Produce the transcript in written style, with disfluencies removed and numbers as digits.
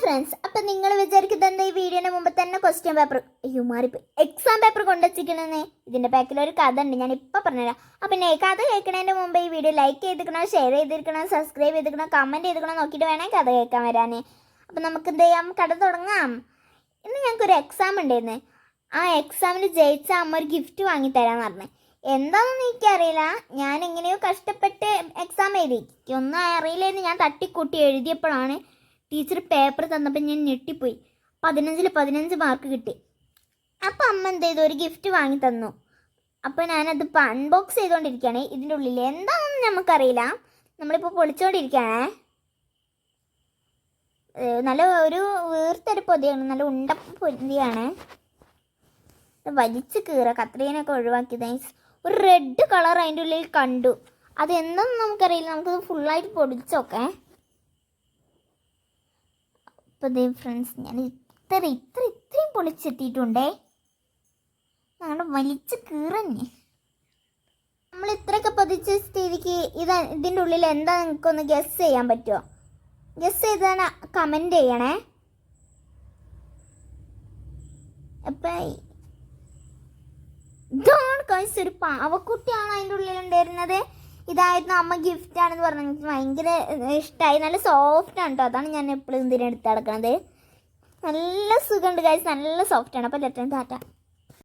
Friends, അപ്പം നിങ്ങൾ വിചാരിക്കുന്നത് ഈ വീഡിയോയുടെ മുമ്പ് തന്നെ ക്വസ്റ്റ്യൻ പേപ്പർ മാറിപ്പോയി എക്സാം പേപ്പർ കൊണ്ടുവച്ചിരിക്കണമെന്ന്. ഇതിൻ്റെ ബാക്കിലൊരു കഥ ഉണ്ട്, ഞാൻ ഇപ്പോൾ പറഞ്ഞുതരാം. അപ്പം കഥ കേൾക്കുന്നതിൻ്റെ മുമ്പ് ഈ വീഡിയോ ലൈക്ക് ചെയ്തിരിക്കണം, ഷെയർ ചെയ്തിരിക്കണം, സബ്സ്ക്രൈബ് ചെയ്തിരിക്കണം, കമൻറ്റ് ചെയ്തിരിക്കണം, നോക്കിയിട്ട് വേണേൽ കഥ കേൾക്കാൻ വരാൻ. അപ്പം നമുക്ക് എന്ത് ചെയ്യാം, കഥ തുടങ്ങാം. ഇന്ന് ഞങ്ങൾക്കൊരു എക്സാം ഉണ്ടായിരുന്നു. ആ എക്സാമിൽ ജയിച്ച അമ്മ ഒരു ഗിഫ്റ്റ് വാങ്ങിത്തരാമെന്ന് പറഞ്ഞു. എന്താണെന്ന് എനിക്കറിയില്ല, ഞാൻ എങ്ങനെയോ കഷ്ടപ്പെട്ട് എക്സാം എഴുതി. ഒന്നും അറിയില്ലായിരുന്നു. ഞാൻ തട്ടിക്കൂട്ടി എഴുതിയപ്പോഴാണ് ടീച്ചർ പേപ്പർ തന്നപ്പോൾ ഞാൻ ഞെട്ടിപ്പോയി. 15ൽ 15 മാർക്ക് കിട്ടി. അപ്പം അമ്മ എന്ത് ചെയ്തു, ഒരു ഗിഫ്റ്റ് വാങ്ങി തന്നു. അപ്പോൾ ഞാനതിപ്പോൾ അൺബോക്സ് ചെയ്തുകൊണ്ടിരിക്കുകയാണ്. ഇതിൻ്റെ ഉള്ളിൽ എന്താണെന്ന് നമുക്കറിയില്ല, നമ്മളിപ്പോൾ പൊളിച്ചുകൊണ്ടിരിക്കുകയാണേ. നല്ല ഒരു വീർത്തൊരു പൊതിയാണ്, നല്ല ഉണ്ട പൊതിയാണ്. വലിച്ച് കീറുക, കത്രീനൊക്കെ ഒഴിവാക്കിയത്. ഒരു റെഡ് കളർ അതിൻ്റെ ഉള്ളിൽ കണ്ടു. അത് എന്താണെന്ന് നമുക്കറിയില്ല, നമുക്കത് ഫുള്ളായിട്ട് പൊടിച്ചോക്കെ. അപ്പോൾ ദേ ഫ്രണ്ട്സ്, ഞാൻ ഇത്രയും പൊളിച്ചെത്തിയിട്ടുണ്ടേ. ഞങ്ങളുടെ വലിച്ച് കീറന്നെ. നമ്മൾ ഇത്രയൊക്കെ പൊതിച്ച സ്ഥിതിക്ക് ഇതിൻ്റെ ഉള്ളിൽ എന്താ നിങ്ങൾക്കൊന്ന് ഗസ് ചെയ്യാൻ പറ്റുമോ? ഗസ് ചെയ്താൽ കമൻറ്റ് ചെയ്യണേ. അപ്പം ഇതാണ് കഴിച്ച ഒരു പാവക്കുട്ടിയാണ് അതിൻ്റെ ഉള്ളിലുണ്ടായിരുന്നത്. ഇതായിരുന്നു അമ്മ ഗിഫ്റ്റാണെന്ന് പറഞ്ഞു. എനിക്ക് ഭയങ്കര ഇഷ്ടമായി. നല്ല സോഫ്റ്റാണ് കേട്ടോ. അതാണ് ഞാൻ എപ്പോഴും ഇതിനെടുത്ത് നടക്കണത്. നല്ല സുഖമുണ്ട് കഴിച്ച്, നല്ല സോഫ്റ്റാണ്. അപ്പോൾ ലെറ്റർ ടാറ്റ.